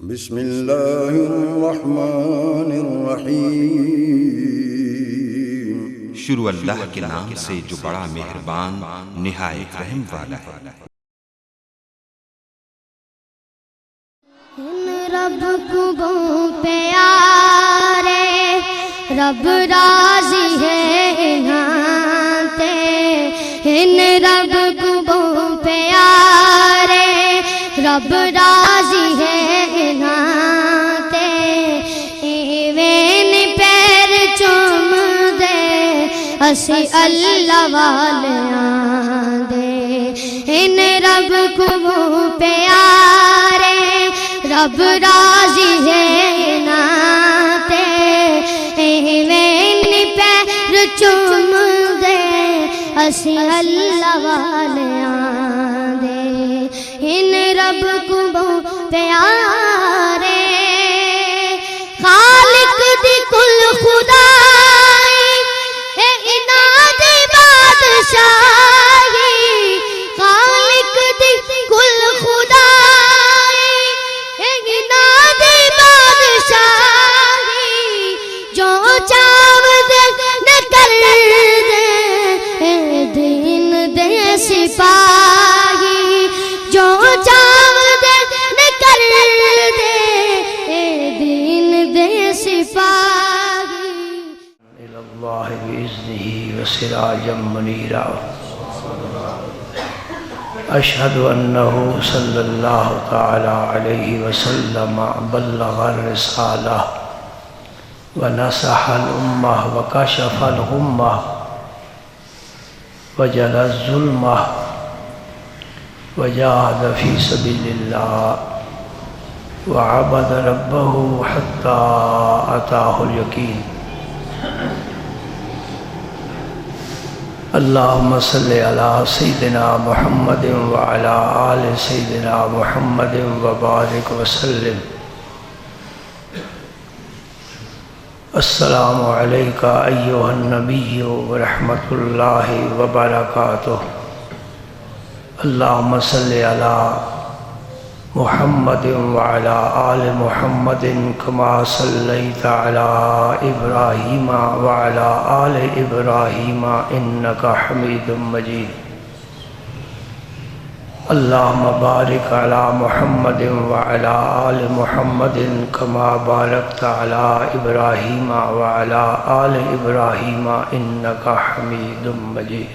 بسم اللہ الرحمن الرحیم۔ شروع اللہ کے نام سے جو بڑا مہربان نہایت رحم والا ہے۔ رب کو پیارے رب راضی ہے نہاتے، ان رب کو پیارے رب راضی ہے نہاتے، ایوین پیر چوم دے اسی اللہ والیاں دے، ان رب کو پیارے رب راضی ہے ناتے، ایوین پیر چوم دے اسی اللہ والیاں دے، ان رب کو پیارے خالق دی کل خدائی اے اناد بادشاہی، خالق دی کل خدائی اے اناد بادشاہی، جو چاو دے کر دے اے دین دے سپاہی، جو چاو دے کر دے اے دین دے سپاہی۔ اللہ بإذنہ وسراجا منیرا، اشہد انہ صلی اللہ تعالی علیہ وسلم بلغ الرسالہ ونصح الامہ وکشف الغمہ وجل الظلمہ وجاہد فی سبیل اللہ وعبد ربہ حتی اتاہ الیقین۔ اللہم صلی علی سیدنا محمد وعلی آل سیدنا محمد وبارک وسلم۔ السلام علیکہ ایہا النبی ورحمۃ اللہ وبرکاتہ۔ اللہم صلی علی محمد وعلی آل محمد کما صلیت علی ابراہیم وعلی آل ابراہیم انکا حمید مجید۔ اللہم بارک علی محمد وعلی آل محمد کما بارکت علی ابراہیم وعلی آل ابراہیم انکا حمید مجید۔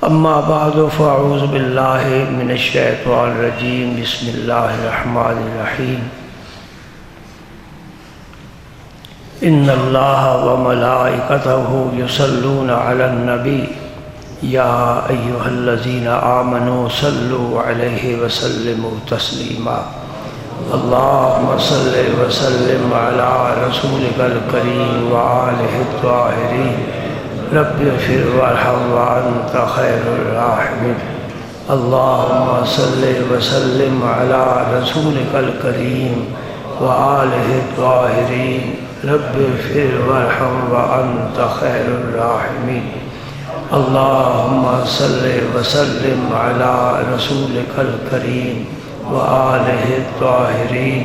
اما بعد فاعوذ باللہ من الشیطان الرجیم، بسم اللہ الرحمن الرحیم۔ ان اللہ وملائکتہ یصلون علی النبی یا ایہا الذین آمنوا صلوا علیہ وسلموا تسلیما۔ اللہم صلی وسلم علی رسولک الکریم وآلہ الطاہرین، رب اغفر وارحم وانت خیر الراحمین۔ اللہم صلی وسلم علی رسولک الکریم وآلہ الطاہرین، رب اغفر وارحم وانت خیر الراحمین۔ اللہم صلی وسلم علی رسولک الکریم وآلہ الطاہرین،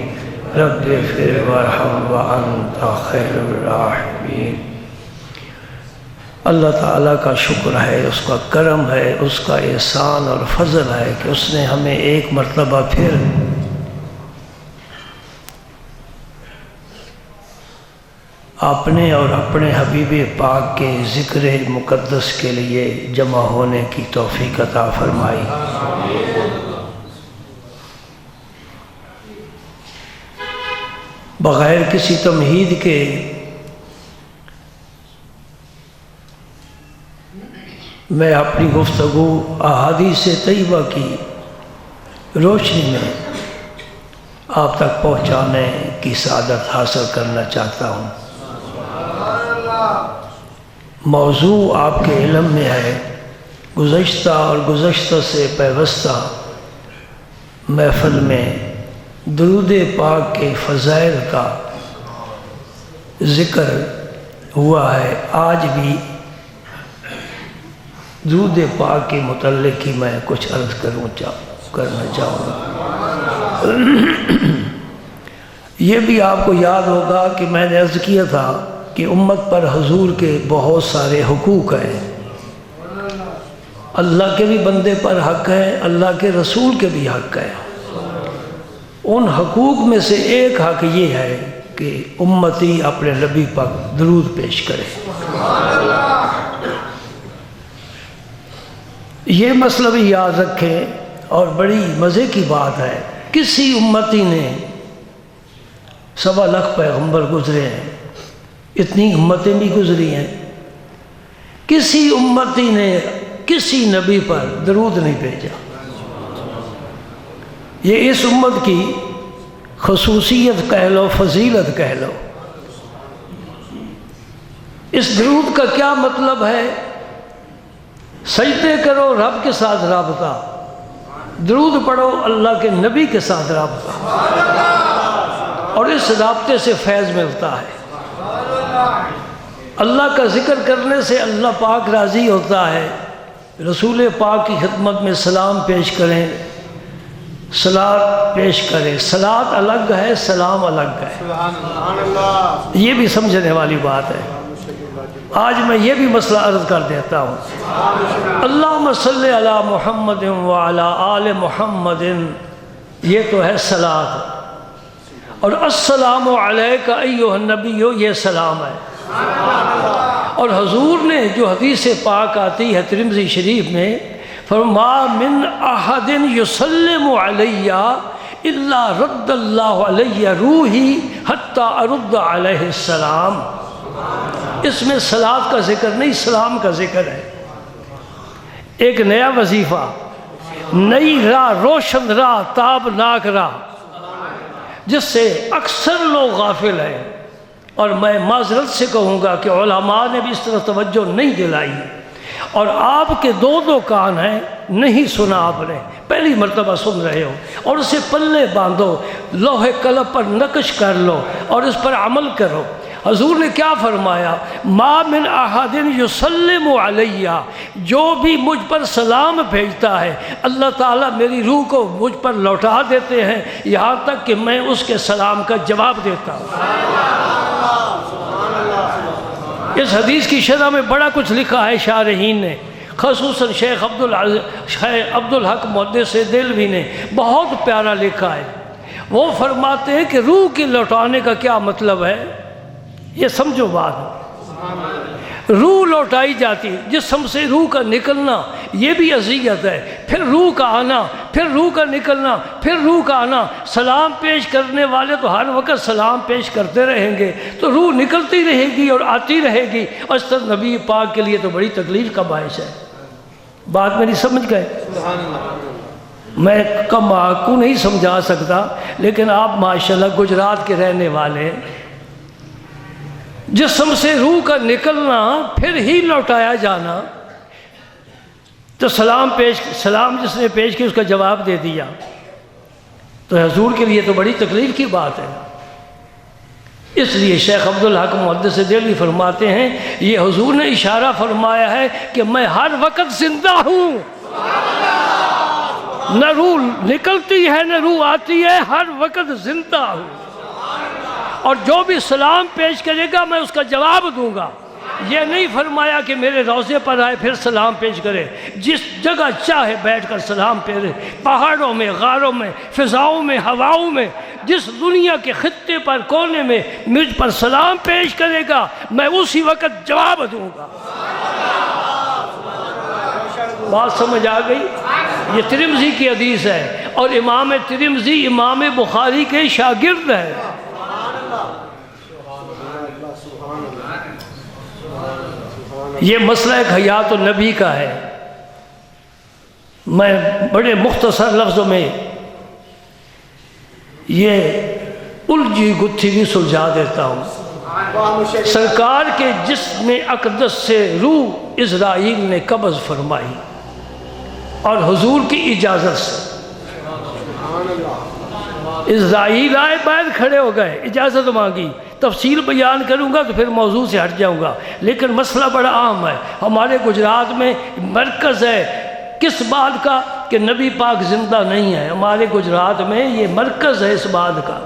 رب اغفر وارحم وانت خیر الراحمین۔ اللہ تعالیٰ کا شکر ہے، اس کا کرم ہے، اس کا احسان اور فضل ہے کہ اس نے ہمیں ایک مرتبہ پھر اپنے اور اپنے حبیب پاک کے ذکر مقدس کے لیے جمع ہونے کی توفیق عطا فرمائی۔ بغیر کسی تمہید کے میں اپنی گفتگو احادیث طیبہ کی روشنی میں آپ تک پہنچانے کی سعادت حاصل کرنا چاہتا ہوں۔ موضوع آپ کے علم میں ہے، گزشتہ اور گزشتہ سے پیوستہ محفل میں درود پاک کے فضائل کا ذکر ہوا ہے۔ آج بھی درود پاک کے متعلق ہی میں کچھ عرض کرنا چاہوں گا۔ یہ بھی آپ کو یاد ہوگا کہ میں نے عرض کیا تھا کہ امت پر حضور کے بہت سارے حقوق ہیں، اللہ کے بھی بندے پر حق ہے، اللہ کے رسول کے بھی حق ہے۔ ان حقوق میں سے ایک حق یہ ہے کہ امتی اپنے نبی پر درود پیش کرے۔ یہ مسئلہ بھی یاد رکھیں، اور بڑی مزے کی بات ہے، کسی امتی نے 1.25 لاکھ پیغمبر گزرے ہیں، اتنی امتیں بھی گزری ہیں، کسی امتی نے کسی نبی پر درود نہیں بھیجا۔ یہ اس امت کی خصوصیت کہہ لو، فضیلت کہہ لو۔ اس درود کا کیا مطلب ہے؟ سجدے کرو رب کے ساتھ رابطہ، درود پڑھو اللہ کے نبی کے ساتھ رابطہ، اور اس رابطے سے فیض ملتا ہے۔ اللہ کا ذکر کرنے سے اللہ پاک راضی ہوتا ہے۔ رسول پاک کی خدمت میں سلام پیش کریں، صلات پیش کریں۔ صلات الگ ہے، سلام الگ ہے، یہ بھی سمجھنے والی بات ہے۔ آج میں یہ بھی مسئلہ عرض کر دیتا ہوں، اللہم صلی علی محمد وعلی آل محمد، یہ تو ہے صلات، اور السلام علیک ایھا النبی، یہ سلام ہے۔ اور حضور نے جو حدیث پاک آتی ہے ترمذی شریف میں، فرما من احد یسلم علی الا رد اللہ علی روحی حتی ارد علیہ السلام۔ اس میں صلات کا ذکر نہیں، سلام کا ذکر ہے۔ ایک نیا وظیفہ، نئی راہ، روشن راہ، تابناک راہ، جس سے اکثر لوگ غافل ہیں، اور میں معذرت سے کہوں گا کہ علماء نے بھی اس طرح توجہ نہیں دلائی، اور آپ کے دو کان ہیں، نہیں سنا آپ نے، پہلی مرتبہ سن رہے ہو، اور اسے پلے باندھو، لوح قلم پر نقش کر لو اور اس پر عمل کرو۔ حضور نے کیا فرمایا؟ ما من احد یسلم علی، جو بھی مجھ پر سلام بھیجتا ہے اللہ تعالیٰ میری روح کو مجھ پر لوٹا دیتے ہیں، یہاں تک کہ میں اس کے سلام کا جواب دیتا ہوں۔ اس حدیث کی شرح میں بڑا کچھ لکھا ہے شارحین نے، خصوصاً شیخ عبدالحق محدث دہلوی نے بہت پیارا لکھا ہے۔ وہ فرماتے ہیں کہ روح کے لوٹانے کا کیا مطلب ہے، یہ سمجھو بات۔ روح لوٹائی جاتی، جسم سے روح کا نکلنا یہ بھی اذیت ہے، پھر روح کا آنا، پھر روح کا نکلنا، پھر روح کا آنا۔ سلام پیش کرنے والے تو ہر وقت سلام پیش کرتے رہیں گے تو روح نکلتی رہے گی اور آتی رہے گی، اور اس طرح نبی پاک کے لیے تو بڑی تکلیف کا باعث ہے۔ بات میری سمجھ گئے؟ میں کم کو نہیں سمجھا سکتا، لیکن آپ ماشاءاللہ گجرات کے رہنے والے، جسم سے روح کا نکلنا پھر ہی لوٹایا جانا، تو سلام جس نے پیش کی اس کا جواب دے دیا، تو حضور کے لیے تو بڑی تکلیف کی بات ہے۔ اس لیے شیخ عبدالحق محدث دہلوی فرماتے ہیں یہ حضور نے اشارہ فرمایا ہے کہ میں ہر وقت زندہ ہوں، نہ روح نکلتی ہے نہ روح آتی ہے، ہر وقت زندہ ہوں، اور جو بھی سلام پیش کرے گا میں اس کا جواب دوں گا۔ یہ نہیں فرمایا کہ میرے روضے پر آئے پھر سلام پیش کرے، جس جگہ چاہے بیٹھ کر سلام پیرے، پہاڑوں میں، غاروں میں، فضاؤں میں، ہواؤں میں، جس دنیا کے خطے پر، کونے میں مجھ پر سلام پیش کرے گا میں اسی وقت جواب دوں گا۔ بات سمجھ آ گئی؟ یہ ترمذی کی حدیث ہے، اور امام ترمذی امام بخاری کے شاگرد ہے۔ یہ مسئلہ ایک حیات النبی کا ہے۔ میں بڑے مختصر لفظوں میں یہ الجھی گتھی بھی سلجھا دیتا ہوں۔ سرکار کے جسم اقدس سے روح اسرائیل نے قبض فرمائی، اور حضور کی اجازت سے اسرائیل آئے، باہر کھڑے ہو گئے، اجازت مانگی۔ تفصیل بیان کروں گا تو پھر موضوع سے ہٹ جاؤں گا، لیکن مسئلہ بڑا عام ہے۔ ہمارے گجرات میں مرکز ہے کس بات کا؟ کہ نبی پاک زندہ نہیں ہے، ہمارے گجرات میں یہ مرکز ہے اس بات کا۔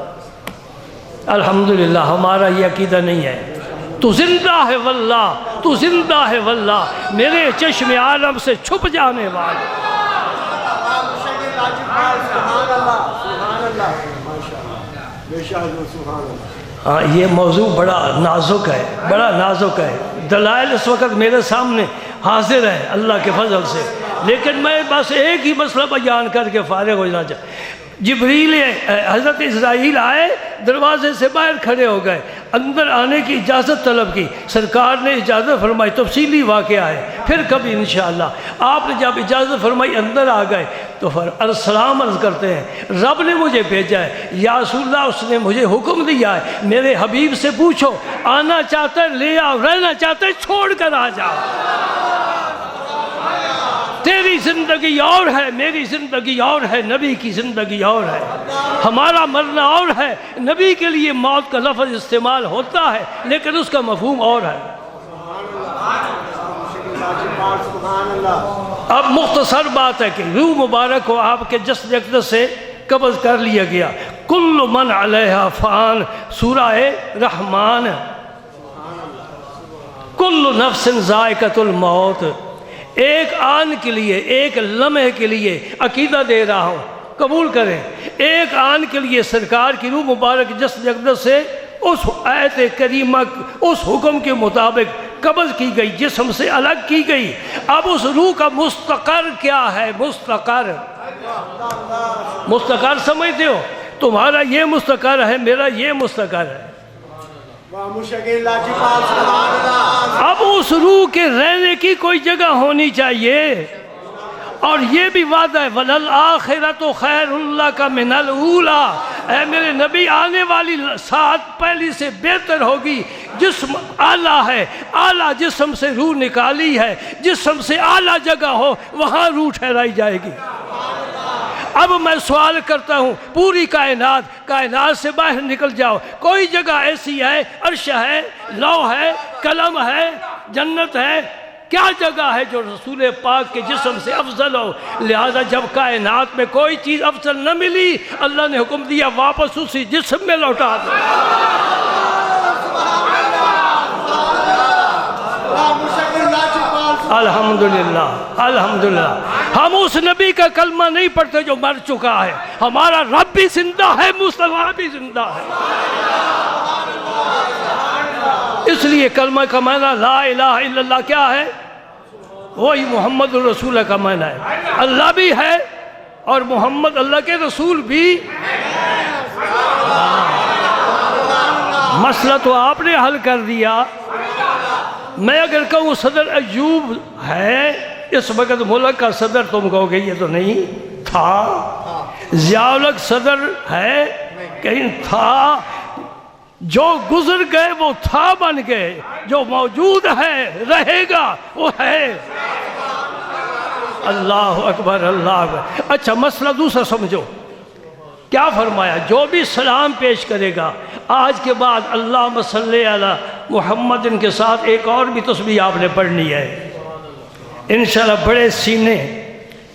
الحمدللہ ہمارا یہ عقیدہ نہیں ہے۔ تو زندہ ہے واللہ، تو زندہ ہے واللہ، میرے چشم عالم سے چھپ جانے والے۔ ہاں یہ موضوع بڑا نازک ہے، بڑا نازک ہے۔ دلائل اس وقت میرے سامنے حاضر ہے اللہ کے فضل سے، لیکن میں بس ایک ہی مسئلہ بیان کر کے فارغ ہو جانا چاہتا۔ جبریل حضرت اسرائیل آئے، دروازے سے باہر کھڑے ہو گئے، اندر آنے کی اجازت طلب کی، سرکار نے اجازت فرمائی، تفصیلی واقعہ ہے پھر کبھی انشاءاللہ۔ آپ نے جب اجازت فرمائی اندر آ گئے تو السلام عرض کرتے ہیں، رب نے مجھے بھیجا ہے یا رسول اللہ، اس نے مجھے حکم دیا ہے، میرے حبیب سے پوچھو، آنا چاہتا ہے لے آؤ، رہنا چاہتا ہے چھوڑ کر آ جاؤ۔ تیری زندگی اور ہے، میری زندگی اور ہے، نبی کی زندگی اور ہے، ہمارا مرنا اور ہے۔ نبی کے لیے موت کا لفظ استعمال ہوتا ہے لیکن اس کا مفہوم اور ہے۔ اب مختصر بات ہے کہ روح مبارک کو آپ کے جسد اقدس سے قبض کر لیا گیا۔ کل من علیہا فان، سورہ رحمان۔ کل نفس ذائقۃ الموت، ایک آن کے لیے، ایک لمحے کے لیے عقیدہ دے رہا ہوں، قبول کریں۔ ایک آن کے لیے سرکار کی روح مبارک جسد اقدس سے اس آیت کریمہ، اس حکم کے مطابق قبض کی گئی، جسم سے الگ کی گئی۔ اب اس روح کا مستقر کیا ہے؟ مستقر، مستقر سمجھتے ہو؟ تمہارا یہ مستقر ہے، میرا یہ مستقر ہے۔ اب اس روح کے رہنے کی کوئی جگہ ہونی چاہیے، اور یہ بھی وعدہ ہے وَلَلْآخِرَةُ خَيْرٌ لَكَ مِنَ الْأُولَىٰ، اے میرے نبی آنے والی ساعت پہلی سے بہتر ہوگی۔ جسم اعلیٰ ہے، اعلیٰ جسم سے روح نکالی ہے، جسم سے اعلیٰ جگہ ہو وہاں روح ٹھہرائی جائے گی۔ اب میں سوال کرتا ہوں، پوری کائنات سے باہر نکل جاؤ، کوئی جگہ ایسی ہے؟ عرش ہے، لوح ہے، قلم ہے، جنت ہے، کیا جگہ ہے جو رسول پاک کے جسم سے افضل ہو؟ لہذا جب کائنات میں کوئی چیز افضل نہ ملی، اللہ نے حکم دیا واپس اسی جسم میں لوٹا دو۔ الحمدللہ، الحمدللہ۔ ہم اس نبی کا کلمہ نہیں پڑھتے جو مر چکا ہے، ہمارا رب بھی زندہ ہے، مصطفیٰ بھی زندہ ہے۔ اس لیے کلمہ کا معنی لا الہ الا اللہ کیا ہے؟ وہی محمد الرسول کا معنی ہے۔ اللہ بھی ہے اور محمد اللہ کے رسول بھی۔ مسئلہ تو آپ نے حل کر دیا۔ میں اگر کہوں صدر ایوب ہے، اس وقت ملک کا صدر، تم کہو گے یہ تو نہیں تھا۔ ضیاء الحق صدر ہے، کہیں تھا۔ جو گزر گئے وہ تھا بن گئے، جو موجود ہے رہے گا وہ ہے۔ اللہ اکبر، اللہ اکبر۔ اچھا مسئلہ دوسرا سمجھو، کیا فرمایا؟ جو بھی سلام پیش کرے گا آج کے بعد اللہم صلی علی محمد کے ساتھ ایک اور بھی تسبیح آپ نے پڑھنی ہے۔ انشاءاللہ بڑے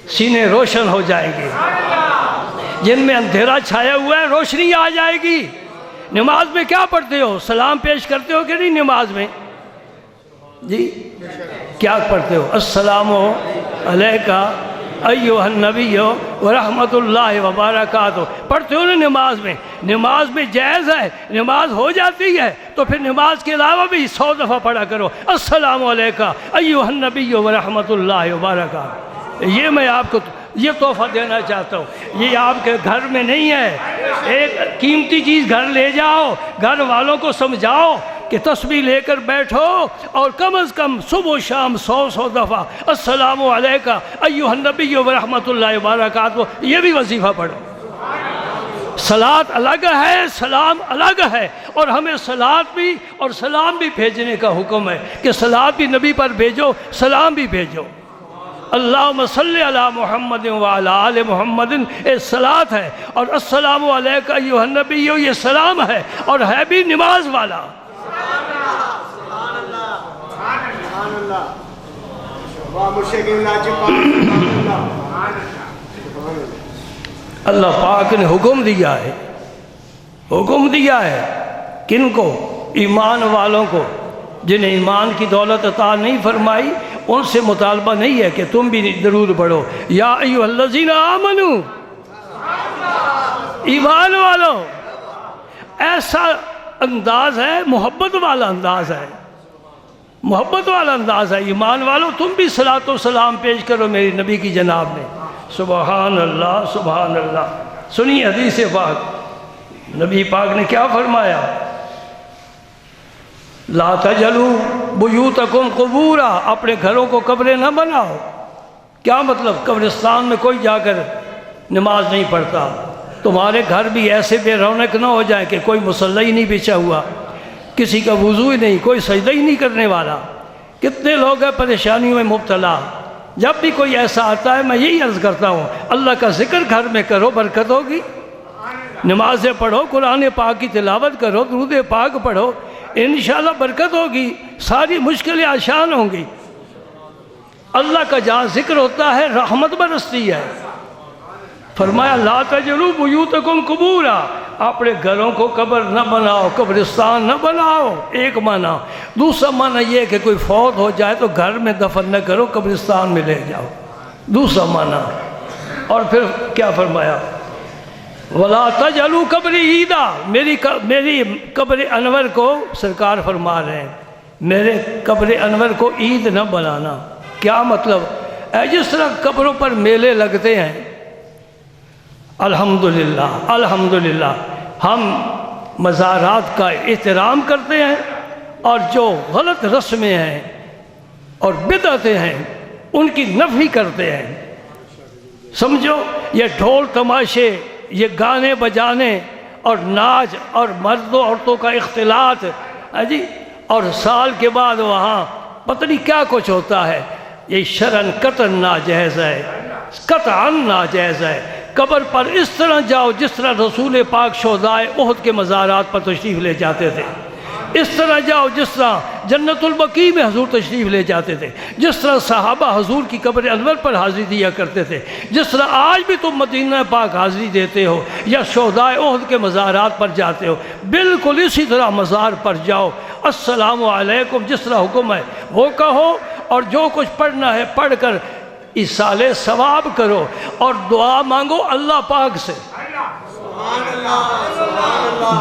سینے روشن ہو جائیں گے، جن میں اندھیرا چھایا ہوا ہے روشنی آ جائے گی۔ نماز میں کیا پڑھتے ہو؟ سلام پیش کرتے ہو کہ نہیں نماز میں؟ جی کیا پڑھتے ہو؟ السلام علیکہ ایھا النبی ورحمۃ اللہ وبرکاتہ، پڑھتے ہو نا نماز میں؟ نماز میں جائز ہے، نماز ہو جاتی ہے تو پھر نماز کے علاوہ بھی 100 دفعہ پڑھا کرو السلام علیکہ ایھا النبی ورحمۃ اللہ وبرکاتہ۔ یہ میں آپ کو یہ تحفہ دینا چاہتا ہوں، یہ آپ کے گھر میں نہیں ہے۔ ایک قیمتی چیز گھر لے جاؤ، گھر والوں کو سمجھاؤ کہ تسبیح لے کر بیٹھو اور کم از کم صبح و شام 100 دفعہ السلام علیکہ ایھا النبی ورحمۃ اللہ وبرکاتہ، یہ بھی وظیفہ پڑھو۔ صلاۃ الگ ہے، سلام الگ ہے، اور ہمیں صلاۃ بھی اور سلام بھی بھیجنے کا حکم ہے کہ صلاۃ بھی نبی پر بھیجو، سلام بھی بھیجو۔ اللہم صلی علی محمد وعلی آل محمد یہ صلاۃ ہے، اور السلام علیکہ ایھا النبی یہ سلام ہے، اور ہے بھی نماز والا۔ اللہ پاک نے حکم دیا ہے، حکم دیا ہے کن کو؟ ایمان والوں کو، جنہیں ایمان کی دولت عطا نہیں فرمائی ان سے مطالبہ نہیں ہے کہ تم بھی درود پڑھو۔ یا ایھا الذین آمنو، ایمان والوں، ایسا انداز ہے، محبت والا انداز ہے، محبت والا انداز ہے۔ ایمان والوں تم بھی صلاۃ و سلام پیش کرو میری نبی کی جناب میں۔ سبحان اللہ، سبحان اللہ۔ سنیے حدیث پاک، نبی پاک نے کیا فرمایا؟ لا تجعلوا بیوتکم قبورا، اپنے گھروں کو قبریں نہ بناؤ۔ کیا مطلب؟ قبرستان میں کوئی جا کر نماز نہیں پڑھتا۔ تمہارے گھر بھی ایسے بے رونق نہ ہو جائے کہ کوئی مصلی ہی نہیں بچھا ہوا، کسی کا وضو ہی نہیں، کوئی سجدہ ہی نہیں کرنے والا۔ کتنے لوگ ہیں پریشانیوں میں مبتلا۔ جب بھی کوئی ایسا آتا ہے میں یہی عرض کرتا ہوں، اللہ کا ذکر گھر میں کرو، برکت ہوگی۔ نمازیں پڑھو، قرآن پاک کی تلاوت کرو، درود پاک پڑھو، انشاءاللہ برکت ہوگی، ساری مشکلیں آسان ہوں گی۔ اللہ کا جہاں ذکر ہوتا ہے رحمت برستی ہے۔ فرمایا لا تجعلوا بیوتکم قبورا، اپنے گھروں کو قبر نہ بناؤ، قبرستان نہ بناؤ، ایک معنی۔ دوسرا معنی یہ کہ کوئی فوت ہو جائے تو گھر میں دفن نہ کرو، قبرستان میں لے جاؤ، دوسرا معنی۔ اور پھر کیا فرمایا؟ وَلَا تَجْعَلُوا قَبْرِي عِيدًا، میری قبر انور کو سرکار فرما رہے ہیں میرے قبر انور کو عید نہ بنانا۔ کیا مطلب؟ جس طرح قبروں پر میلے لگتے ہیں، الحمدللہ الحمدللہ ہم مزارات کا احترام کرتے ہیں، اور جو غلط رسمیں ہیں اور بدعتیں ہیں ان کی نفی کرتے ہیں۔ سمجھو، یہ ڈھول تماشے، یہ گانے بجانے اور ناچ اور مرد و عورتوں کا اختلاط، جی، اور سال کے بعد وہاں پتہ نہیں کیا کچھ ہوتا ہے، یہ شرعاً قطعاً ناجائز ہے، قطعاً ناجائز ہے۔ قبر پر اس طرح جاؤ جس طرح رسول پاک شہدائے احد کے مزارات پر تشریف لے جاتے تھے، اس طرح جاؤ جس طرح جنت البقیع میں حضور تشریف لے جاتے تھے، جس طرح صحابہ حضور کی قبر انور پر حاضری دیا کرتے تھے، جس طرح آج بھی تم مدینہ پاک حاضری دیتے ہو یا شہدائے احد کے مزارات پر جاتے ہو، بالکل اسی طرح مزار پر جاؤ، السلام علیکم جس طرح حکم ہے وہ کہو، اور جو کچھ پڑھنا ہے پڑھ کر ایصال ثواب کرو، اور دعا مانگو اللہ پاک سے۔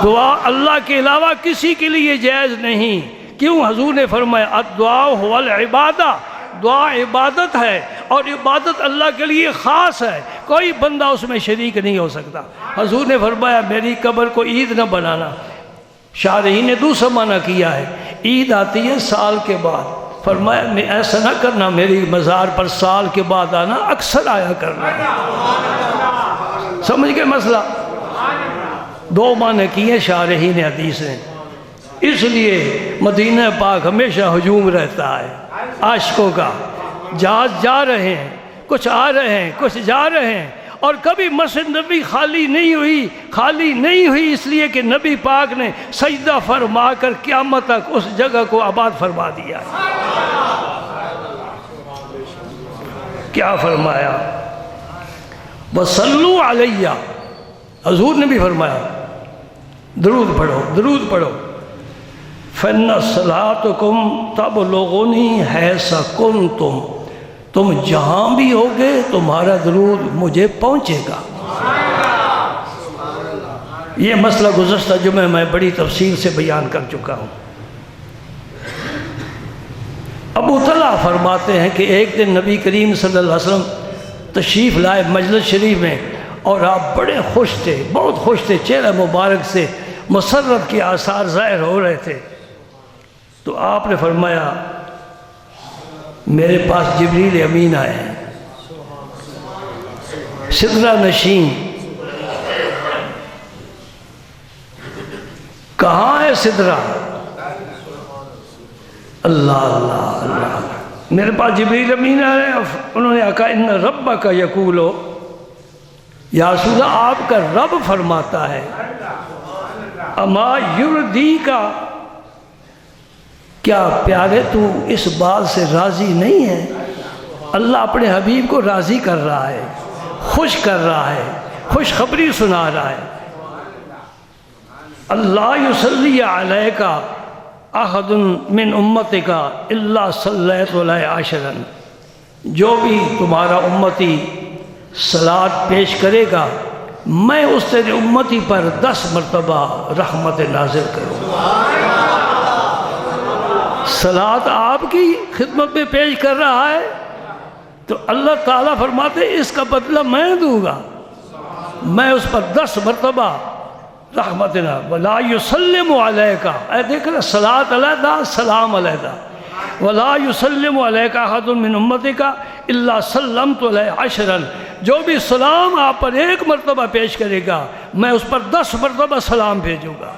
دعا اللہ کے علاوہ کسی کے لیے جائز نہیں۔ کیوں؟ حضور نے فرمایا الدعاء هو العبادہ، دعا عبادت ہے، اور عبادت اللہ کے لیے خاص ہے، کوئی بندہ اس میں شریک نہیں ہو سکتا۔ حضور نے فرمایا میری قبر کو عید نہ بنانا۔ شارحین نے دوسرا معنی کیا ہے، عید آتی ہے سال کے بعد، فرمایا ایسا نہ کرنا، میری مزار پر سال کے بعد آنا، اکثر آیا کرنا۔ سمجھ گئے مسئلہ؟ دو معنی کیے شارحین حدیث نے۔ اس لیے مدینہ پاک ہمیشہ ہجوم رہتا ہے عاشقوں کا، جہاز جا رہے ہیں، کچھ آ رہے ہیں، کچھ جا رہے ہیں، اور کبھی مسجد نبی خالی نہیں ہوئی اس لیے کہ نبی پاک نے سجدہ فرما کر قیامت تک اس جگہ کو آباد فرما دیا۔ کیا فرمایا؟ وَصَلُّوا عَلَيَّ، حضور نے بھی فرمایا درود پڑھو، درود پڑھو۔ فَإِنَّ صَلَاتُكُمْ تَبْلُغُنِي حَيْثَ كُنتُمْ، تم جہاں بھی ہوگے تمہارا درود مجھے پہنچے گا۔ یہ مسئلہ گزشتہ جمعہ میں بڑی تفصیل سے بیان کر چکا ہوں۔ ابو طلحہ فرماتے ہیں کہ ایک دن نبی کریم صلی اللہ علیہ وسلم تشریف لائے مجلس شریف میں، اور آپ بڑے خوش تھے، بہت خوش تھے، چہرہ مبارک سے مسرت کے آثار ظاہر ہو رہے تھے۔ تو آپ نے فرمایا میرے پاس جبریل امین آئے ہیں، سدرہ نشین، کہاں ہے سدرہ؟ اللہ اللہ اللہ، میرے پاس جبریل امین آئے ہیں، انہوں نے کہا ان ربک یقول، یا رسول اللہ آپ کا رب فرماتا ہے اما یردیک، کیا پیارے تو اس بات سے راضی نہیں ہے؟ اللہ اپنے حبیب کو راضی کر رہا ہے، خوش کر رہا ہے، خوشخبری سنا رہا ہے، اللہ یصلی علیک احد من امتک الا صلیت علیہ عشرا، جو بھی تمہارا امتی صلاۃ پیش کرے گا میں اس تیرے امتی پر 10 مرتبہ رحمت نازل کروں گا۔ صلاۃ آپ کی خدمت میں پیش کر رہا ہے تو اللہ تعالیٰ فرماتے اس کا بدلہ میں دوں گا، میں اس پر 10 مرتبہ رحمت نازل۔ ولا یسلم علیک، اے دیکھ رہا صلاۃ علیہ سلام علیہ، ولا یسلم علیک احد من امتک الا سلمت علیہ عشرا، جو بھی سلام آپ پر 1 مرتبہ پیش کرے گا میں اس پر 10 مرتبہ سلام بھیجوں گا۔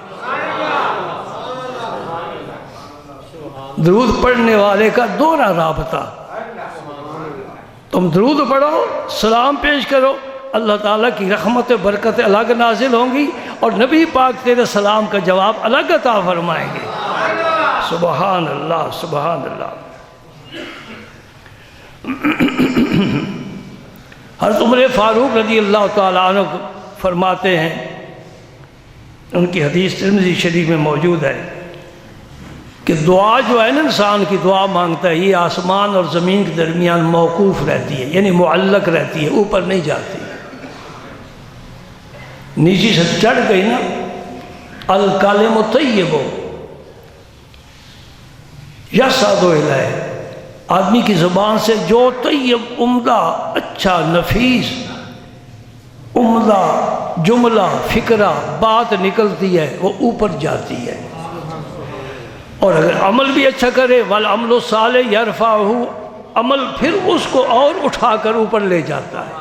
درود پڑھنے والے کا دونوں رابطہ، تم درود پڑھو، سلام پیش کرو، اللہ تعالیٰ کی رحمت و برکت الگ نازل ہوں گی اور نبی پاک تیرے سلام کا جواب الگ عطا فرمائیں گے۔ سبحان اللہ، سبحان اللہ۔ حضرت عمر فاروق رضی اللہ تعالیٰ عنہ فرماتے ہیں، ان کی حدیث ترمذی شریف میں موجود ہے کہ دعا جو ہے نا انسان کی دعا مانگتا ہے یہ آسمان اور زمین کے درمیان موقوف رہتی ہے، یعنی معلق رہتی ہے، اوپر نہیں جاتی، نیچے سے چڑھ گئی نا۔ الکلم الطیب یصعد الیہ، آدمی کی زبان سے جو طیب، عمدہ، اچھا، نفیس، عمدہ جملہ، فکرہ، بات نکلتی ہے وہ اوپر جاتی ہے، اور اگر عمل بھی اچھا کرے والعمل الصالح یرفعہ، عمل پھر اس کو اور اٹھا کر اوپر لے جاتا ہے۔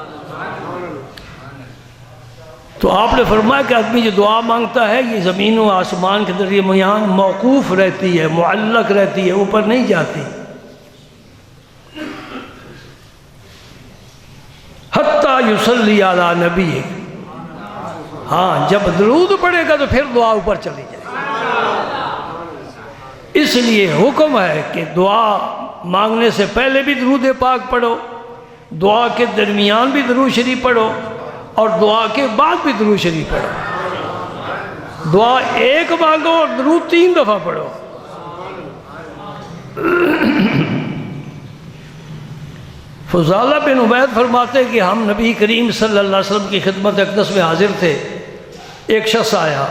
تو آپ نے فرمایا کہ آدمی جو دعا مانگتا ہے یہ زمین و آسمان کے درمیان موقوف رہتی ہے، معلق رہتی ہے، اوپر نہیں جاتی۔ حتیٰ یصلی علی نبی، ہاں جب درود پڑھے گا تو پھر دعا اوپر چلی جائے۔ اس لیے حکم ہے کہ دعا مانگنے سے پہلے بھی درود پاک پڑھو، دعا کے درمیان بھی درود شریف پڑھو، اور دعا کے بعد بھی درود شریف پڑھو۔ دعا 1 مانگو اور درود 3 دفعہ پڑھو۔ فضالہ بن عبید فرماتے کہ ہم نبی کریم صلی اللہ علیہ وسلم کی خدمت اقدس میں حاضر تھے، ایک شخص آیا،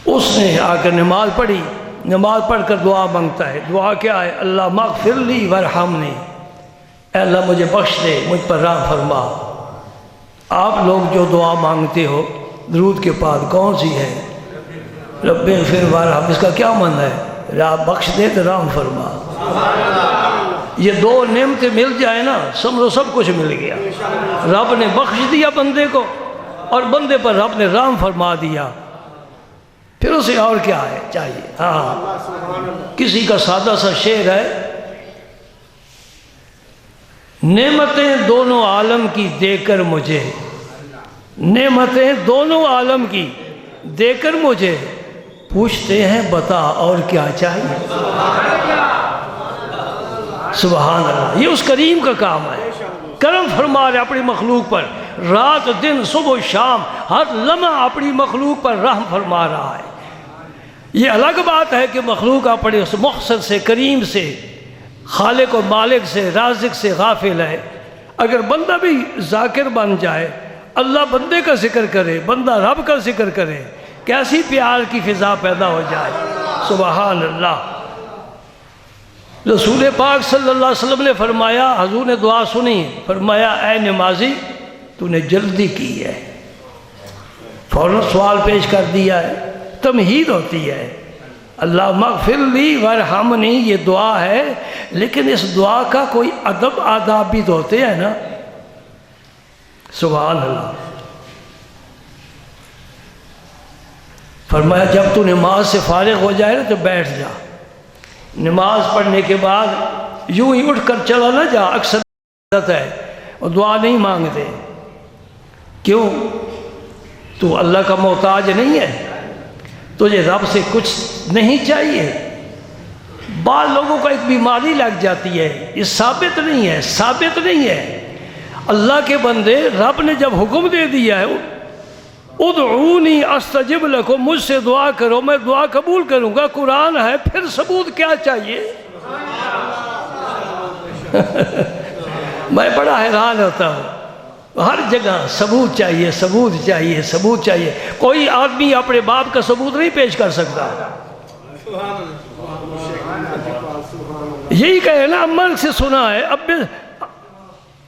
اس نے آ کر نماز پڑھی، نماز پڑھ کر دعا مانگتا ہے۔ دعا کیا ہے؟ اللہ مغفر لی وارحمنی، اے اللہ مجھے بخش دے، مجھ پر رحم فرما۔ آپ لوگ جو دعا مانگتے ہو درود کے بعد کون سی ہے؟ رب اغفر وارحم، اس کا کیا معنی ہے؟ رب بخش دے تو رحم فرما۔ یہ 2 نعمتیں مل جائیں نا سمجھو سب کچھ مل گیا۔ رب نے بخش دیا بندے کو اور بندے پر رب نے رحم فرما دیا، پھر اسے اور کیا ہے چاہیے؟ ہاں، کسی کا سادہ سا شعر ہے، نعمتیں دونوں عالم کی دے کر مجھے، نعمتیں دونوں عالم کی دے کر مجھے، پوچھتے ہیں بتا اور کیا چاہیے؟ سبحان اللہ، یہ اس کریم کا کام ہے، کرم فرما رہے اپنی مخلوق پر، رات دن صبح شام ہر لمحہ اپنی مخلوق پر رحم فرما رہا ہے۔ یہ الگ بات ہے کہ مخلوق اپنے اس محسن سے، کریم سے، خالق و مالک سے، رازق سے غافل ہے۔ اگر بندہ بھی ذاکر بن جائے، اللہ بندے کا ذکر کرے، بندہ رب کا ذکر کرے، کیسی پیار کی فضا پیدا ہو جائے۔ سبحان اللہ۔ رسول پاک صلی اللہ علیہ وسلم نے فرمایا، حضور نے دعا سنی، فرمایا اے نمازی تو نے جلدی کی ہے، فوراً سوال پیش کر دیا ہے، تمہید ہوتی ہے۔ اللہ مغفر لی وارحمنی یہ دعا ہے، لیکن اس دعا کا کوئی ادب آداب بھی تو ہوتے ہیں نا۔ سبحان اللہ۔ فرمایا جب تو نماز سے فارغ ہو جائے نا تو بیٹھ جا، نماز پڑھنے کے بعد یوں ہی اٹھ کر چلا نہ جا، اکثر عادت ہے اور دعا نہیں مانگتے۔ کیوں؟ تو اللہ کا محتاج نہیں ہے، تجھے رب سے کچھ نہیں چاہیے۔ بعض لوگوں کا ایک بیماری لگ جاتی ہے، یہ ثابت نہیں ہے، ثابت نہیں ہے۔ اللہ کے بندے، رب نے جب حکم دے دیا ہے ادعونی استجب لکم، مجھ سے دعا کرو میں دعا قبول کروں گا، قرآن ہے، پھر ثبوت کیا چاہیے؟ میں بڑا حیران ہوتا ہوں، ہر جگہ ثبوت چاہیے، ثبوت چاہیے، ثبوت چاہیے۔ کوئی آدمی اپنے باپ کا ثبوت نہیں پیش کر سکتا۔ یہی کہے نا، اماں سے سنا ہے،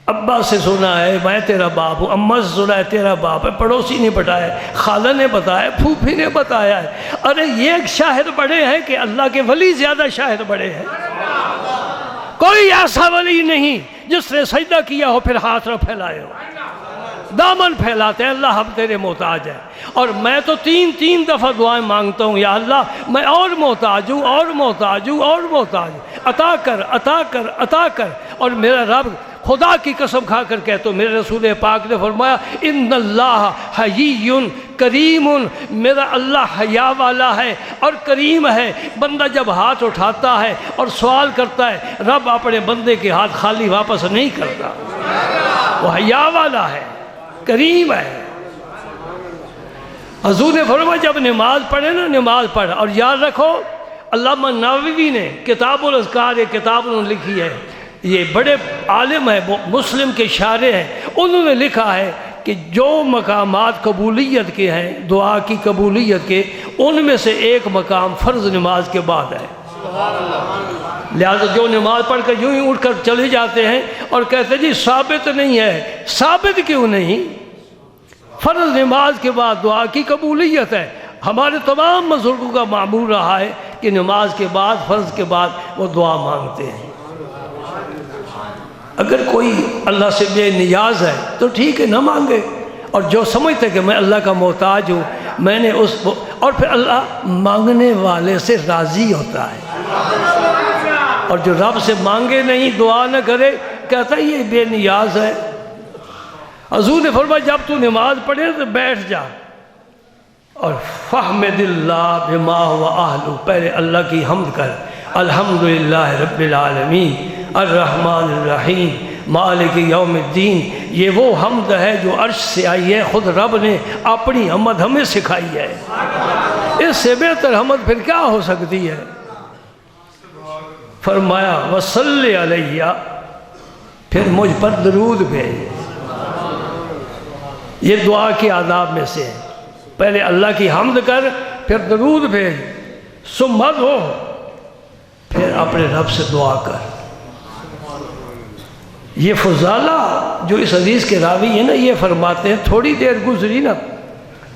ابا سے سنا ہے میں تیرا باپ ہوں، اماں سے سنا ہے تیرا باپ ہے، پڑوسی نے بتایا، خالہ نے بتایا، پھوپھی نے بتایا ہے۔ ارے یہ شاہد بڑے ہیں کہ اللہ کے ولی زیادہ شاہد بڑے ہیں۔ کوئی ایسا ولی نہیں جس نے سجدہ کیا ہو پھر ہاتھ نہ پھیلائے ہو، دامن پھیلاتے ہیں، اللہ ہم تیرے محتاج ہیں۔ اور میں تو تین دفعہ دعائیں مانگتا ہوں، یا اللہ میں اور محتاج ہوں، اور محتاج ہوں، اور محتاج ہوں، عطا کر، عطا کر، عطا کر۔ اور میرا رب خدا کی قسم کھا کر کہتا ہوں، میرے رسول پاک نے فرمایا ان اللہ حیی کریم، میرا اللہ حیا والا ہے اور کریم ہے۔ بندہ جب ہاتھ اٹھاتا ہے اور سوال کرتا ہے، رب اپنے بندے کے ہاتھ خالی واپس نہیں کرتا، وہ حیا والا ہے، کریم ہے۔ حضور نے فرمایا جب نماز پڑھے نا، نماز پڑھ، اور یاد رکھو علامہ نووی نے کتاب الاذکار ایک کتاب انہوں نے لکھی ہے، یہ بڑے عالم ہیں، مسلم کے شارح ہیں، انہوں نے لکھا ہے کہ جو مقامات قبولیت کے ہیں، دعا کی قبولیت کے، ان میں سے ایک مقام فرض نماز کے بعد ہے۔ لہذا جو نماز پڑھ کر یوں ہی اٹھ کر چلے جاتے ہیں اور کہتے ہیں جی ثابت نہیں ہے، ثابت کیوں نہیں؟ فرض نماز کے بعد دعا کی قبولیت ہے۔ ہمارے تمام بزرگوں کا معمول رہا ہے کہ نماز کے بعد، فرض کے بعد وہ دعا مانگتے ہیں۔ اگر کوئی اللہ سے بے نیاز ہے تو ٹھیک ہے، نہ مانگے، اور جو سمجھتے کہ میں اللہ کا محتاج ہوں، میں نے اور پھر اللہ مانگنے والے سے راضی ہوتا ہے، اور جو رب سے مانگے نہیں، دعا نہ کرے، کہتا ہے یہ بے نیاز ہے۔ حضور نے فرمایا جب تو نماز پڑھے تو بیٹھ جا اور فحمد اللہ بما هو اہلہ، پہلے اللہ کی حمد کر، الحمدللہ رب العالمین الرحمن الرحیم مالک یوم الدین۔ یہ وہ حمد ہے جو عرش سے آئی ہے، خود رب نے اپنی حمد ہمیں سکھائی ہے، اس سے بہتر حمد پھر کیا ہو سکتی ہے؟ فرمایا وصلی علیہ، پھر مجھ پر درود بھیج۔ یہ دعا کے آداب میں سے ہے، پہلے اللہ کی حمد کر، پھر درود بھیج، ثم ادعو، پھر اپنے رب سے دعا کر۔ یہ فضالہ جو اس حدیث کے راوی ہیں نا، یہ فرماتے ہیں تھوڑی دیر گزری نا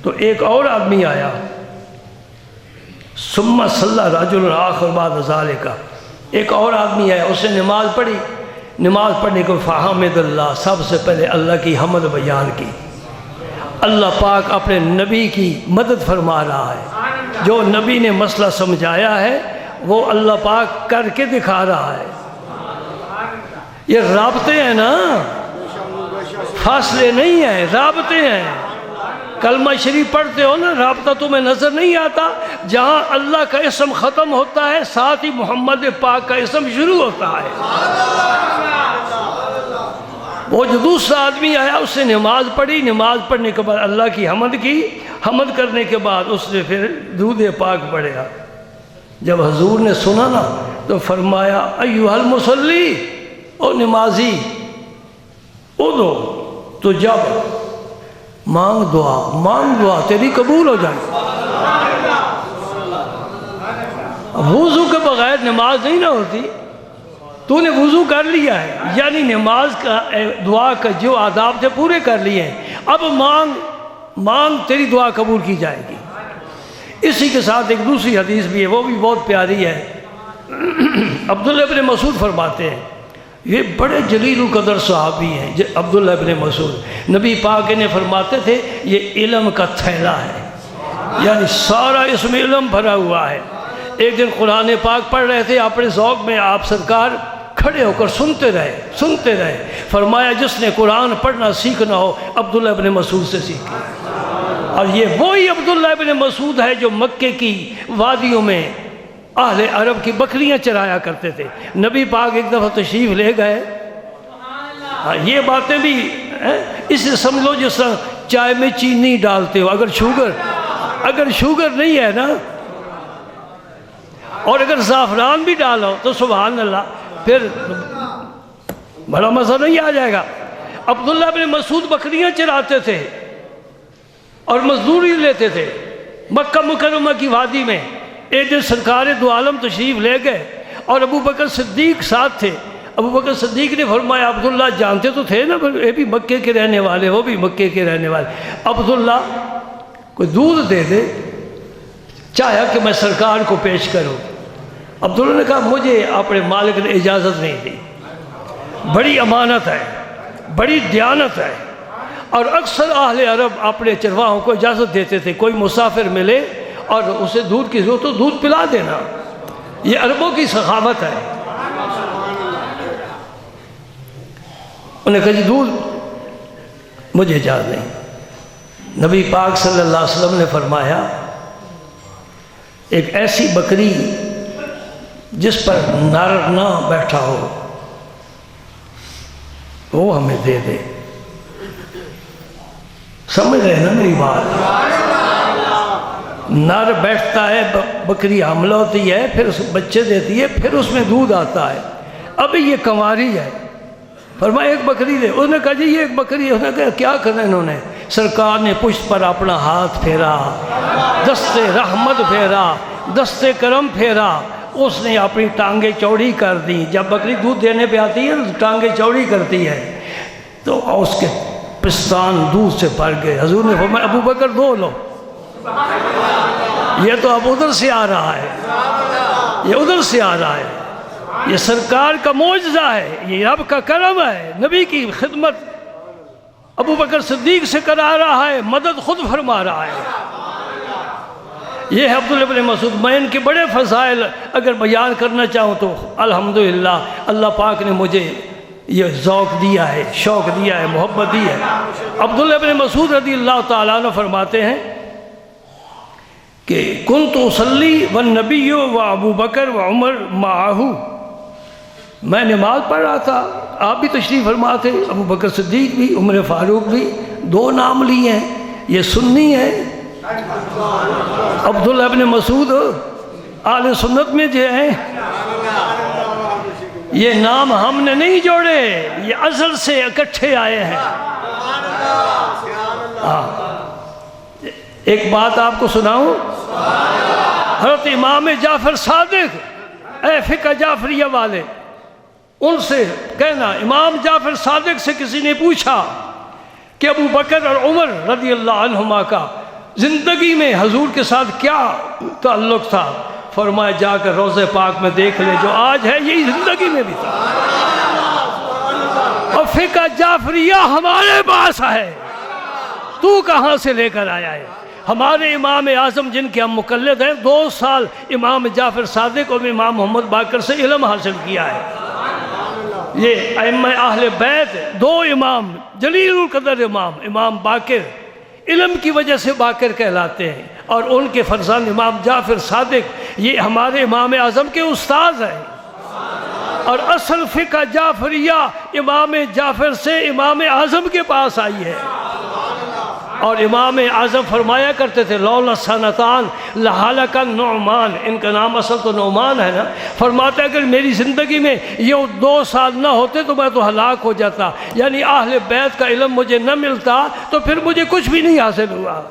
تو ایک اور آدمی آیا، ثم صلی رجل آخر بعد ذالک، ایک اور آدمی آیا، اس نے نماز پڑھی، نماز پڑھنے کو فحمد اللہ، سب سے پہلے اللہ کی حمد بیان کی۔ اللہ پاک اپنے نبی کی مدد فرما رہا ہے، جو نبی نے مسئلہ سمجھایا ہے وہ اللہ پاک کر کے دکھا رہا ہے۔ یہ رابطے ہیں نا، فاصلے نہیں ہیں، رابطے ہیں۔ کلمہ شریف پڑھتے ہو نا، رابطہ تمہیں نظر نہیں آتا؟ جہاں اللہ کا اسم ختم ہوتا ہے ساتھ ہی محمد پاک کا اسم شروع ہوتا ہے۔ وہ جو دوسرا آدمی آیا اس نے نماز پڑھی، نماز پڑھنے کے بعد اللہ کی حمد کی، حمد کرنے کے بعد اس نے پھر درود پاک پڑھا۔ جب حضور نے سنا نا تو فرمایا ایھا المصلی، او نمازی، ادعو، تو جب مانگ دعا تیری قبول ہو جائے۔ وضو کے بغیر نماز نہیں نہ ہوتی، تو نے وضو کر لیا ہے، یعنی نماز کا دعا کا جو آداب تھے پورے کر لیے ہیں، اب مانگ تیری دعا قبول کی جائے گی۔ اسی کے ساتھ ایک دوسری حدیث بھی ہے، وہ بھی بہت پیاری ہے۔ عبداللہ ابن مسعود فرماتے ہیں، یہ بڑے جلیل القدر صحابی ہیں عبداللہ ابن مسعود، نبی پاک نے فرماتے تھے یہ علم کا تھیلا ہے، یعنی سارا اس میں علم بھرا ہوا ہے۔ ایک دن قرآن پاک پڑھ رہے تھے، اپنے ذوق میں آپ سرکار کھڑے ہو کر سنتے رہے، فرمایا جس نے قرآن پڑھنا سیکھنا ہو عبداللہ ابن مسعود سے سیکھے۔ اور یہ وہی عبداللہ ابن مسعود ہے جو مکے کی وادیوں میں اہل عرب کی بکریاں چرایا کرتے تھے۔ نبی پاک ایک دفعہ تشریف لے گئے، یہ باتیں بھی اسے سمجھ لو جس طرح چائے میں چینی ڈالتے ہو، اگر شوگر نہیں ہے نا، اور اگر زعفران بھی ڈالو تو سبحان اللہ پھر بڑا مزہ نہیں آ جائے گا۔ عبداللہ بن مسعود بکریاں چراتے تھے اور مزدوری لیتے تھے مکہ مکرمہ کی وادی میں۔ ایک دن سرکار دو عالم تشریف لے گئے اور ابو بکر صدیق ساتھ تھے۔ ابو بکر صدیق نے فرمایا عبداللہ جانتے تو تھے نا یہ بھی مکے کے رہنے والے، وہ بھی مکے کے رہنے والے، عبداللہ کوئی دودھ دے دے، چاہا کہ میں سرکار کو پیش کروں۔ عبداللہ نے کہا مجھے اپنے مالک نے اجازت نہیں دی، بڑی امانت ہے، بڑی دیانت ہے، اور اکثر اہل عرب اپنے چرواہوں کو اجازت دیتے تھے، کوئی مسافر ملے اور اسے دودھ کی ضرورت تو دودھ پلا دینا، یہ عربوں کی سخاوت ہے۔ انہیں کہا جی دودھ مجھے اجازت نہیں۔ نبی پاک صلی اللہ علیہ وسلم نے فرمایا ایک ایسی بکری جس پر نر نہ بیٹھا ہو وہ ہمیں دے دے۔ سمجھ رہے ہیں نا میری بات؟ نر بیٹھتا ہے، بکری حاملہ ہوتی ہے، پھر اس بچے دیتی ہے، پھر اس میں دودھ آتا ہے، ابھی یہ کنواری ہے، فرمایا ایک بکری دے۔ انہوں نے کہا جی یہ ایک بکری ہے۔ انہوں نے کہا کیا کرنا انہوں نے؟ سرکار نے پشت پر اپنا ہاتھ پھیرا، دست رحمت پھیرا، دست کرم پھیرا، اس نے اپنی ٹانگیں چوڑی کر دی۔ جب بکری دودھ دینے پہ آتی ہے تو ٹانگیں چوڑی کرتی ہے، تو اس کے پستان دودھ سے بھر گئے۔ حضور نے فرمایا ابو بکر دو لو، یہ تو اب ادھر سے آ رہا ہے، یہ ادھر سے آ رہا ہے، یہ سرکار کا معجزہ ہے، یہ رب کا کرم ہے، نبی کی خدمت ابو بکر صدیق سے کرا رہا ہے، مدد خود فرما رہا ہے۔ یہ ہے عبداللہ بن مسعود۔ میں ان کے بڑے فضائل اگر بیان کرنا چاہوں تو الحمدللہ اللہ پاک نے مجھے یہ ذوق دیا ہے، شوق دیا ہے، محبت دی ہے۔ عبداللہ بن مسعود رضی اللہ تعالیٰ عنہ فرماتے ہیں کہ کنت اصلی والنبی و ابو بکر و عمر معاہو، میں نماز پڑھ رہا تھا، آپ بھی تشریف فرما تھے، ابو بکر صدیق بھی، عمر فاروق بھی، دو نام لیے ہیں، یہ سنی ہے۔ عبداللہ بن مسعود اہل سنت میں جو ہیں، یہ نام ہم نے نہیں جوڑے، یہ ازل سے اکٹھے آئے ہیں۔ ایک بات آپ کو سناؤں، حضرت امام جعفر صادق، اے فقہ جعفریہ والے، ان سے کہنا، امام جعفر صادق سے کسی نے پوچھا کہ ابو بکر اور عمر رضی اللہ عنہما کا زندگی میں حضور کے ساتھ کیا تعلق تھا؟ فرمایا جا کر روضہ پاک میں دیکھ لے، جو آج ہے یہی زندگی میں بھی تھا۔ اور فقہ جعفریہ ہمارے پاس ہے، تو کہاں سے لے کر آیا ہے؟ ہمارے امام اعظم جن کے ہم مقلد ہیں، 2 سال امام جعفر صادق اور امام محمد باقر سے علم حاصل کیا ہے۔ یہ ائمہ اہل بیت 2 امام، جلیل القدر امام، امام باقر، علم کی وجہ سے باقر کہلاتے ہیں، اور ان کے فرزند امام جعفر صادق یہ ہمارے امام اعظم کے استاد ہیں۔ اور اصل فقہ جعفریہ امام جعفر سے امام اعظم کے پاس آئی ہے۔ اور امام اعظم فرمایا کرتے تھے لولا سنتان لہلک النعمان، ان کا نام اصل تو نعمان ہے نا، فرماتے اگر میری زندگی میں یہ 2 سال نہ ہوتے تو میں تو ہلاک ہو جاتا، یعنی اہل بیت کا علم مجھے نہ ملتا تو پھر مجھے کچھ بھی نہیں حاصل ہوا۔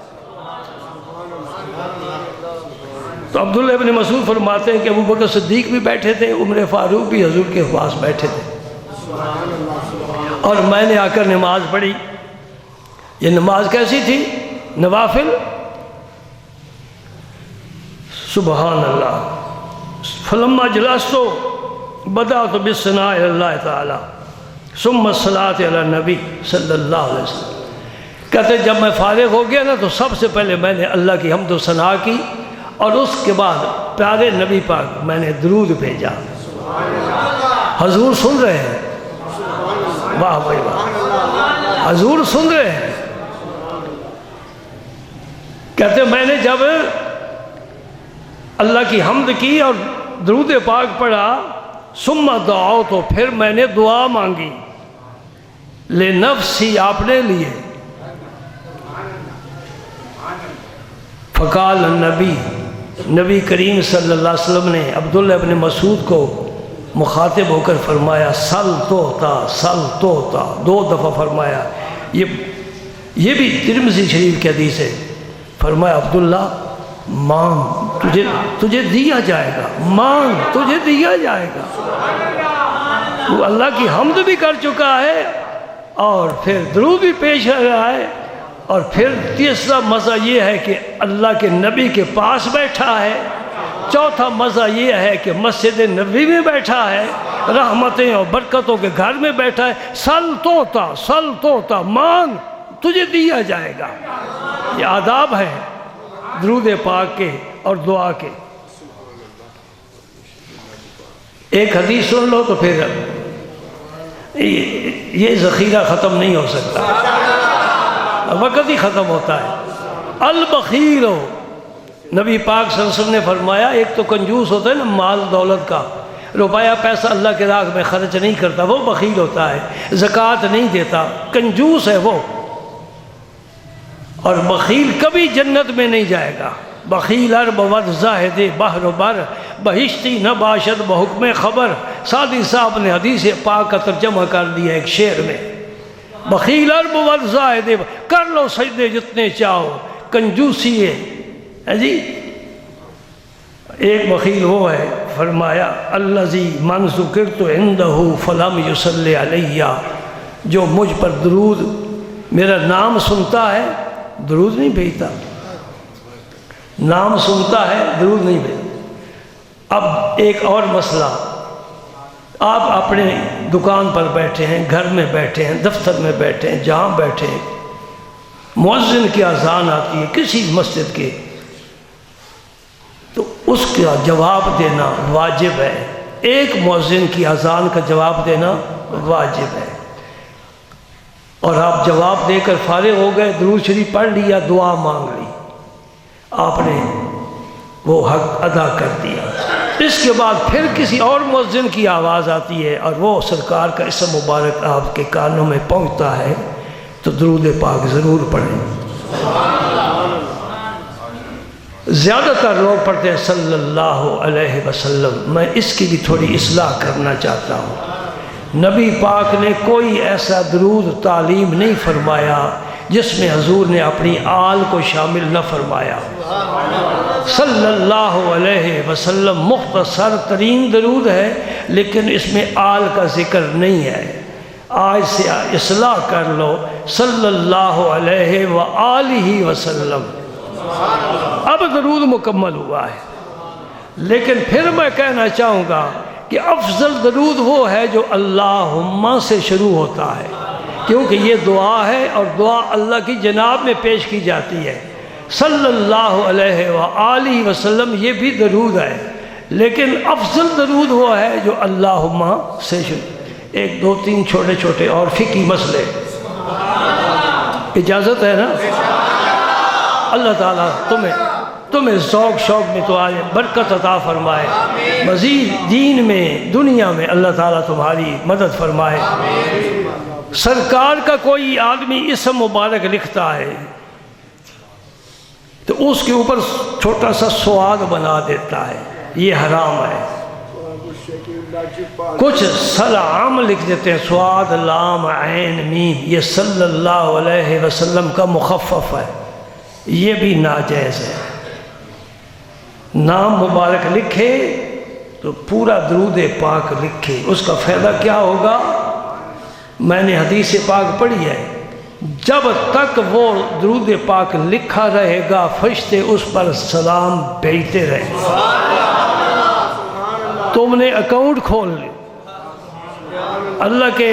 تو عبداللہ ابن مسعود فرماتے ہیں کہ ابو بکر صدیق بھی بیٹھے تھے، عمر فاروق بھی حضور کے پاس بیٹھے تھے، اور میں نے آ کر نماز پڑھی۔ یہ نماز کیسی تھی؟ نوافل، سبحان اللہ۔ فلما جلستو بدأت بالثناء علی اللہ تعالی ثم الصلاۃ علی النبی صلی اللہ علیہ وسلم۔ کہتے جب میں فارغ ہو گیا نا تو سب سے پہلے میں نے اللہ کی حمد و ثنا کی، اور اس کے بعد پیارے نبی پاک میں نے درود بھیجا۔ حضور سن رہے ہیں، واہ بھائی واہ، حضور سن رہے ہیں۔ کہتے میں نے جب اللہ کی حمد کی اور درود پاک پڑھا، ثم دعا، تو پھر میں نے دعا مانگی لنفسی اپنے لیے، فقال النبی، نبی کریم صلی اللہ علیہ وسلم نے عبداللہ ابن مسعود کو مخاطب ہو کر فرمایا سل توتا، سل توتا، 2 دفعہ فرمایا۔ یہ بھی ترمذی شریف کی حدیث ہے۔ فرمایا عبداللہ مانگ، تجھے دیا جائے گا، مانگ تجھے دیا جائے گا۔ وہ اللہ کی حمد بھی کر چکا ہے اور پھر درود بھی پیش کر رہا ہے، اور پھر تیسرا مزہ یہ ہے کہ اللہ کے نبی کے پاس بیٹھا ہے، چوتھا مزہ یہ ہے کہ مسجد نبی میں بیٹھا ہے، رحمتیں اور برکتوں کے گھر میں بیٹھا ہے۔ سل توتا، سل توتا، مانگ تجھے دیا جائے گا۔ یہ آداب ہے درود پاک کے اور دعا کے۔ ایک حدیث سن لو تو پھر یہ ذخیرہ ختم نہیں ہو سکتا، وقت ہی ختم ہوتا ہے۔ البخیل، نبی پاک صلی اللہ علیہ وسلم نے فرمایا ایک تو کنجوس ہوتا ہے نا، مال دولت کا، روپیہ پیسہ اللہ کے راہ میں خرچ نہیں کرتا، وہ بخیل ہوتا ہے، زکوٰۃ نہیں دیتا، کنجوس ہے وہ، اور بخیل کبھی جنت میں نہیں جائے گا۔ بخیل ارب ود زاہد بحر و بر، بہشتی نہ باشد بحکم خبر۔ سعدی صاحب نے حدیث پاک کا ترجمہ کر دیا ایک شعر میں، بخیل ارب ود زاہد، کر لو سجدے جتنے چاہو، کنجوسی ہے جی۔ ایک بخیل وہ ہے، فرمایا الذی من ذکرت عندہ فلم یصلی علیہ، جو مجھ پر درود، میرا نام سنتا ہے درود نہیں بھیجتا، نام سنتا ہے درود نہیں بھیجتا۔ اب ایک اور مسئلہ، آپ اپنے دکان پر بیٹھے ہیں، گھر میں بیٹھے ہیں، دفتر میں بیٹھے ہیں، جہاں بیٹھے ہیں، مؤذن کی اذان آتی ہے کسی مسجد کے، تو اس کا جواب دینا واجب ہے۔ ایک مؤذن کی اذان کا جواب دینا واجب ہے، اور آپ جواب دے کر فارغ ہو گئے، درود شریف پڑھ لیا، دعا مانگ لی، آپ نے وہ حق ادا کر دیا۔ اس کے بعد پھر کسی اور مؤذن کی آواز آتی ہے اور وہ سرکار کا اسم مبارک آپ کے کانوں میں پہنچتا ہے، تو درود پاک ضرور پڑھیں۔ زیادہ تر لوگ پڑھتے ہیں صلی اللہ علیہ وسلم، میں اس کی بھی تھوڑی اصلاح کرنا چاہتا ہوں۔ نبی پاک نے کوئی ایسا درود تعلیم نہیں فرمایا جس میں حضور نے اپنی آل کو شامل نہ فرمایا۔ صلی اللہ علیہ وسلم مختصر ترین درود ہے، لیکن اس میں آل کا ذکر نہیں ہے۔ آج سے اصلاح کر لو، صلی اللہ علیہ وآلہ وسلم، اب درود مکمل ہوا ہے۔ لیکن پھر میں کہنا چاہوں گا کہ افضل درود وہ ہے جو اللہم سے شروع ہوتا ہے، کیونکہ یہ دعا ہے اور دعا اللہ کی جناب میں پیش کی جاتی ہے۔ صلی اللہ علیہ وآلہ وسلم یہ بھی درود ہے، لیکن افضل درود وہ ہے جو اللہم سے شروع۔ ایک دو تین چھوٹے چھوٹے اور فقہی مسئلے، اجازت ہے نا؟ اللہ تعالیٰ تمہیں ذوق شوق میں تو آئے برکت عطا فرمائے، مزید دین میں دنیا میں اللہ تعالیٰ تمہاری مدد فرمائے۔ سرکار کا کوئی آدمی اسم مبارک لکھتا ہے تو اس کے اوپر چھوٹا سا سواد بنا دیتا ہے، یہ حرام ہے۔ کچھ سلام لکھ دیتے ہیں، سواد لام عین میم، یہ صلی اللہ علیہ وسلم کا مخفف ہے، یہ بھی ناجائز ہے۔ نام مبارک لکھے تو پورا درود پاک لکھے، اس کا فائدہ کیا ہوگا؟ میں نے حدیث پاک پڑھی ہے، جب تک وہ درود پاک لکھا رہے گا فرشتے اس پر سلام بھیجتے رہیں گے۔ تم نے اکاؤنٹ کھول لی، اللہ کے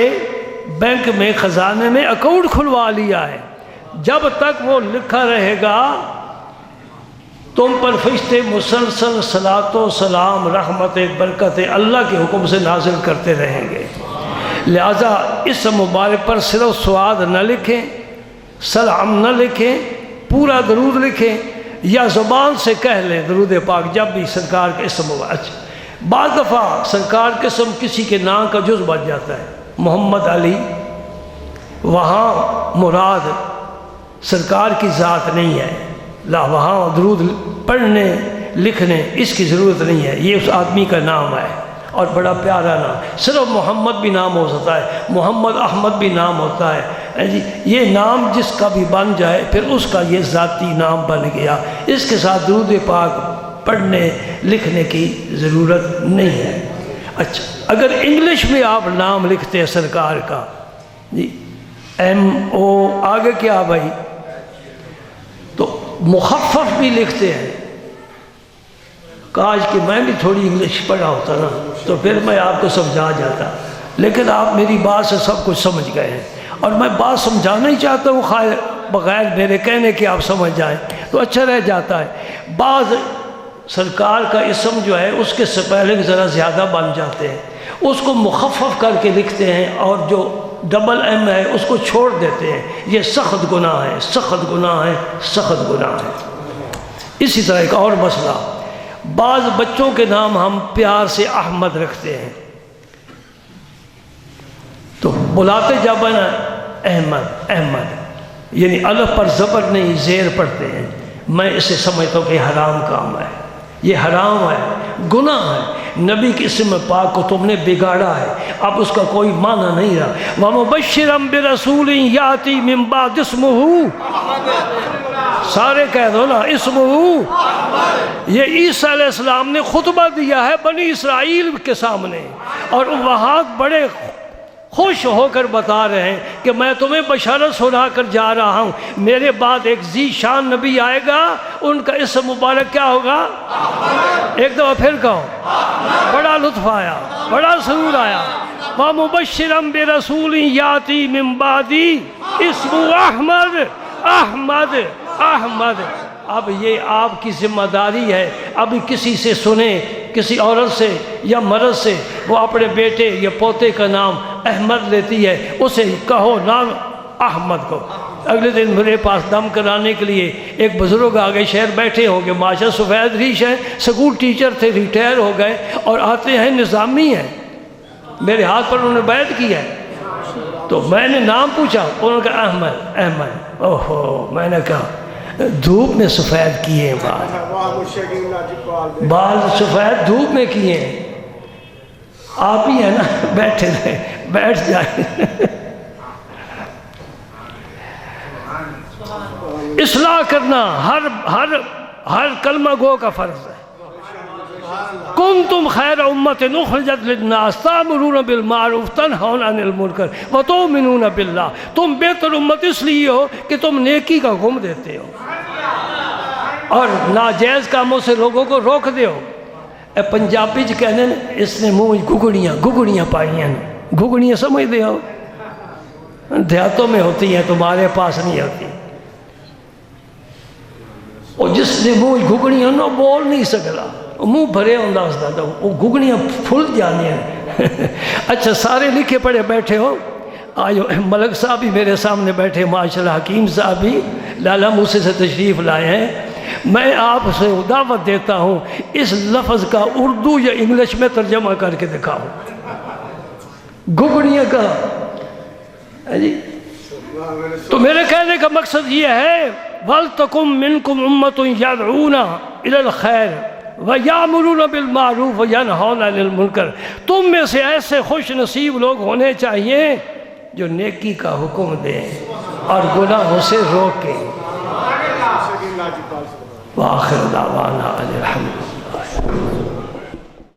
بینک میں خزانے میں اکاؤنٹ کھلوا لیا ہے، جب تک وہ لکھا رہے گا تم پر فرشتے مسلسل صلاۃ و سلام، رحمت برکت اللہ کے حکم سے نازل کرتے رہیں گے۔ لہٰذا اس مبارک پر صرف سواد نہ لکھیں، سلام نہ لکھیں، پورا درود لکھیں، یا زبان سے کہہ لیں درود پاک جب بھی سرکار کے اسم مبارک۔ بعض دفعہ سرکار کے اسم کسی کے نام کا جز بن جاتا ہے، محمد علی، وہاں مراد سرکار کی ذات نہیں ہے، لا وہاں درود پڑھنے لکھنے اس کی ضرورت نہیں ہے، یہ اس آدمی کا نام ہے اور بڑا پیارا نام. صرف محمد بھی نام ہو سکتا ہے، محمد احمد بھی نام ہوتا ہے جی. یہ نام جس کا بھی بن جائے پھر اس کا یہ ذاتی نام بن گیا، اس کے ساتھ درود پاک پڑھنے لکھنے کی ضرورت نہیں ہے. اچھا اگر انگلش میں آپ نام لکھتے ہیں سرکار کا جی MO آگے کیا بھائی، تو مخفف بھی لکھتے ہیں. کاش کہ میں بھی تھوڑی انگلش پڑھا ہوتا نا تو پھر میں آپ کو سمجھا جاتا، لیکن آپ میری بات سے سب کچھ سمجھ گئے ہیں اور میں بات سمجھانا ہی چاہتا ہوں بغیر میرے کہنے کے آپ سمجھ جائیں تو اچھا رہ جاتا ہے. بعض سرکار کا اسم جو ہے اس کے سپیلنگ ذرا زیادہ بن جاتے ہیں، اس کو مخفف کر کے لکھتے ہیں اور جو ڈبل M ہے اس کو چھوڑ دیتے ہیں. یہ سخت گناہ ہے، سخت گناہ ہے، سخت گناہ ہے. اسی طرح ایک اور مسئلہ، بعض بچوں کے نام ہم پیار سے احمد رکھتے ہیں تو بلاتے جب نا احمد احمد، یعنی الف پر زبر نہیں زیر پڑھتے ہیں. میں اسے سمجھتا ہوں کہ حرام کام ہے، یہ حرام ہے، گناہ ہے. نبی کے اسم پاک کو تم نے بگاڑا ہے، اب اس کا کوئی معنی نہیں رہا. وَمُبَشِّرًا بِرَسُولٍ يَأْتِي مِن بَعْدِ اسْمُهُ، سارے کہہ دو نا اسمہ. یہ عیسیٰ علیہ السلام نے خطبہ دیا ہے بنی اسرائیل کے سامنے اور وہاں بڑے خوش ہو کر بتا رہے ہیں کہ میں تمہیں بشارت سنا کر جا رہا ہوں، میرے بعد ایک ذی شان نبی آئے گا، ان کا اسم مبارک کیا ہوگا؟ ایک دفعہ پھر کہو. بڑا لطف آیا، بڑا سرور آیا. وَمُبَشِّرًا بِرَسُولٍ يَأْتِي مِن بَعْدِي اسْمُهُ احمد احمد احمد. اب یہ آپ کی ذمہ داری ہے، ابھی کسی سے سنیں، کسی عورت سے یا مرد سے وہ اپنے بیٹے یا پوتے کا نام احمد لیتی ہے، اسے کہو نام احمد کو. اگلے دن میرے پاس دم کرانے کے لیے ایک بزرگ آگے شہر بیٹھے ہوں گے، ماشاء سفید ریش ہیں، سکول ٹیچر تھے، ریٹائر ہو گئے اور آتے ہیں نظامی ہیں. میرے ہاتھ پر انہوں نے بیعت کی ہے تو میں نے نام پوچھا، انہوں نے کہا احمد احمد. اوہو، میں نے کہا دھوپ میں سفید کیے ہیں بال سفید دھوپ میں کیے ہیں. آپ ہی ہیں نا، بیٹھے رہے، بیٹھ جائیں. اصلاح کرنا ہر کلمہ گو کا فرض ہے. کنتم خیر امت اخرجت للناس تأمرون بالمعروف تنہون عن المنکر وتؤمنون باللہ. تم بہتر امت اس لیے ہو کہ تم نیکی کا حکم دیتے ہو اور ناجائز کاموں سے لوگوں کو روک دے ہو. پنجابی جو کہنے اس نے منہ گگڑیاں پائی ہیں. گگڑیاں سمجھ دے ہو، دیہاتوں میں ہوتی ہیں، تمہارے پاس نہیں ہوتی. اور جس نے منہ گگڑیاں نہ بول نہیں سکتا، منہ بھرے ہوندہ اس دا وہ گگڑیاں پھل جانے ہیں. اچھا سارے لکھے پڑھے بیٹھے ہو، آئیو ملک صاحب بھی میرے سامنے بیٹھے، ماشاءاللہ حکیم صاحب بھی لالا موسی سے تشریف لائے ہیں. میں آپ سے دعوت دیتا ہوں اس لفظ کا اردو یا انگلش میں ترجمہ کر کے دکھاؤ. گگڑیاں کا جی. تو میرے کہنے کا مقصد یہ ہے وَلْتَكُمْ مِنْكُمْ أُمَّةٌ يَدْعُونَ إِلَى الْخَيْرِ وَيَأْمُرُونَ بِالْمَعْرُوفِ وَيَنْهَوْنَ عَنِ الْمُنْكَرِ. تم میں سے ایسے خوش نصیب لوگ ہونے چاہیے جو نیکی کا حکم دیں اور گناہوں سے روکیں. وآخر دعوانا الحمد.